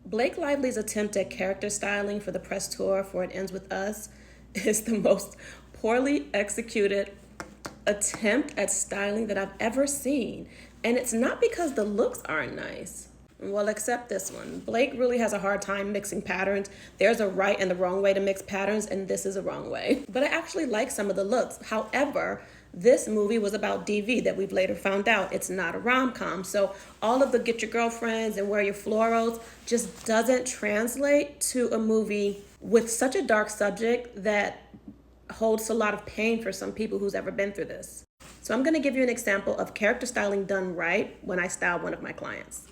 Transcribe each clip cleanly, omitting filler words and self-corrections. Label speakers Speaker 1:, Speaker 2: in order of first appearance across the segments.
Speaker 1: Blake Lively's attempt at character styling for the press tour for It Ends With Us is the most poorly executed attempt at styling that I've ever seen. And it's not because the looks aren't nice. Well, except this one. Blake really has a hard time mixing patterns. There's a right and the wrong way to mix patterns, and this is a wrong way. But I actually like some of the looks. However, this movie was about DV that we've later found out it's not a rom-com. So all of the get your girlfriends and wear your florals just doesn't translate to a movie with such a dark subject that holds a lot of pain for some people who's ever been through this. So I'm gonna give you an example of character styling done right when I style one of my clients.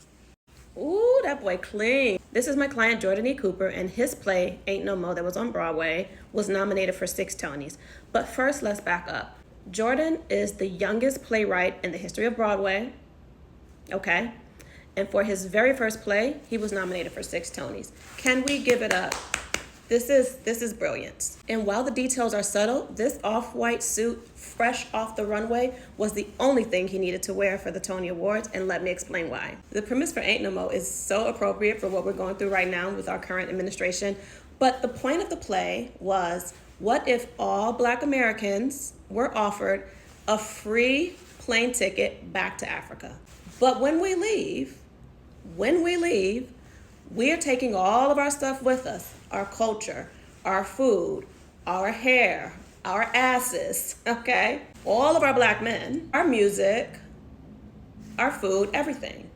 Speaker 1: Ooh, that boy clean. This is my client, Jordan E. Cooper, and his play, Ain't No Mo, that was on Broadway, was nominated for 6 Tonys. But first, let's back up. Jordan is the youngest playwright in the history of Broadway, okay? And for his very first play, he was nominated for 6 Tonys. Can we give it up? This is brilliant. And while the details are subtle, this off-white suit, fresh off the runway, was the only thing he needed to wear for the Tony Awards, and let me explain why. The premise for Ain't No Mo is so appropriate for what we're going through right now with our current administration, but the point of the play was, what if all Black Americans were offered a free plane ticket back to Africa? But when we leave, we are taking all of our stuff with us, our culture, our food, our hair, our asses, okay? All of our Black men, our music, our food, everything.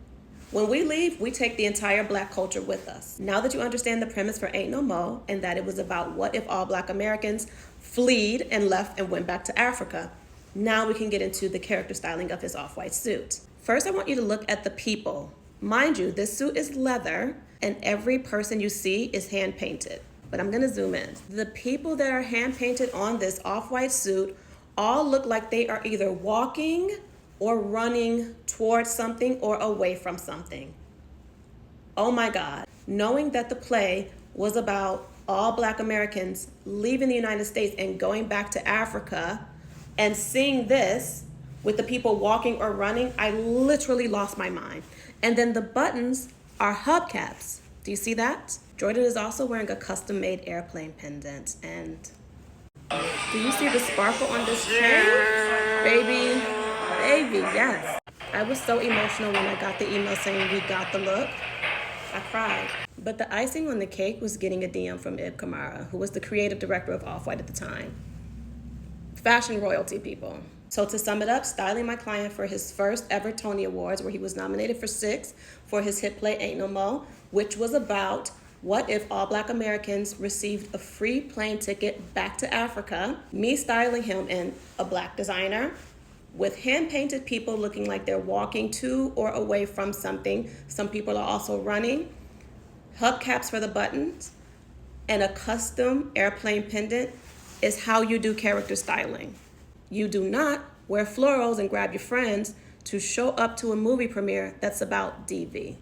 Speaker 1: When we leave, we take the entire Black culture with us. Now that you understand the premise for Ain't No Mo, and that it was about what if all Black Americans fled and left and went back to Africa, now we can get into the character styling of his off-white suit. First, I want you to look at the people. Mind you, this suit is leather, and every person you see is hand-painted. But I'm gonna zoom in. The people that are hand-painted on this off-white suit all look like they are either walking or running towards something or away from something. Oh my God. Knowing that the play was about all Black Americans leaving the United States and going back to Africa, and seeing this with the people walking or running, I literally lost my mind. And then the buttons are hubcaps. Do you see that? Jordan is also wearing a custom-made airplane pendant. And do you see the sparkle on this chain? Baby, yes. I was so emotional when I got the email saying we got the look. I cried. But the icing on the cake was getting a DM from Ib Kamara, who was the creative director of Off-White at the time. Fashion royalty, people. So to sum it up, styling my client for his first ever Tony Awards, where he was nominated for 6 for his hit play Ain't No Mo, which was about what if all Black Americans received a free plane ticket back to Africa, me styling him in a Black designer, with hand-painted people looking like they're walking to or away from something. Some people are also running, hubcaps for the buttons, and a custom airplane pendant is how you do character styling. You do not wear florals and grab your friends to show up to a movie premiere that's about DV.